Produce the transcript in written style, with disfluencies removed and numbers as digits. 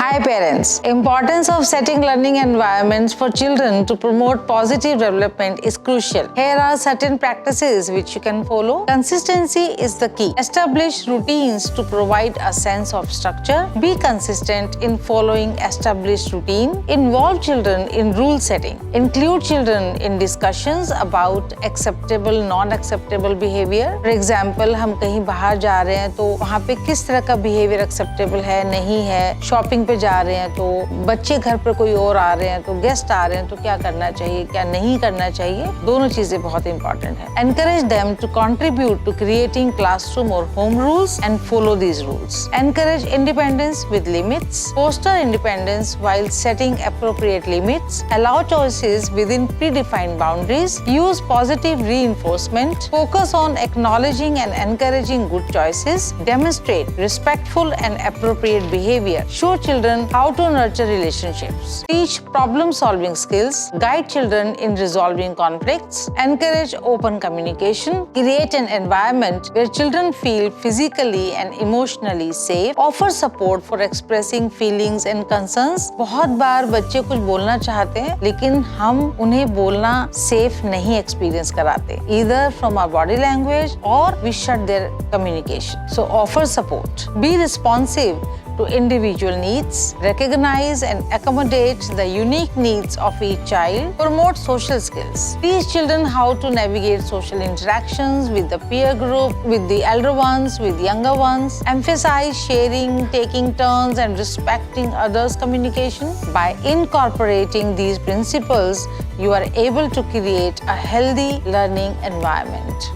Hi parents. Importance of setting learning environments for children to promote positive development is crucial. Here are certain practices which you can follow. Consistency is the key. Establish routines to provide a sense of structure. Be consistent in following established routine. Involve children in rule setting. Include children in discussions about acceptable, non-acceptable behavior. For example, हम कहीं बाहर जा रहे हैं तो वहाँ पे किस तरह का behavior acceptable है, नहीं है. Shopping पे जा रहे हैं तो बच्चे घर पर कोई और आ रहे हैं तो गेस्ट आ रहे हैं तो क्या करना चाहिए, क्या नहीं करना चाहिए. दोनों चीजें बहुत इंपॉर्टेंट है. Encourage them to contribute to creating classroom or home rules and follow these rules. Encourage independence with limits. Foster independence while setting appropriate limits. Allow choices within predefined boundaries. Use positive reinforcement. Focus on acknowledging and encouraging good choices. Demonstrate respectful and appropriate behavior. Show children how to nurture relationships. Teach problem-solving skills. Guide children in resolving conflicts. Encourage open communication. Create an environment where children feel physically and emotionally safe. Offer support for expressing feelings and concerns. बहुत बार बच्चे कुछ बोलना चाहते हैं लेकिन हम उन्हें बोलना safe नहीं experience कराते. Either from our body language or we shut their communication. So offer support. Be responsive to individual needs, recognize and accommodate the unique needs of each child, promote social skills. Teach children how to navigate social interactions with the peer group, with the elder ones, with younger ones. Emphasize sharing, taking turns and respecting others' communication. By incorporating these principles, you are able to create a healthy learning environment.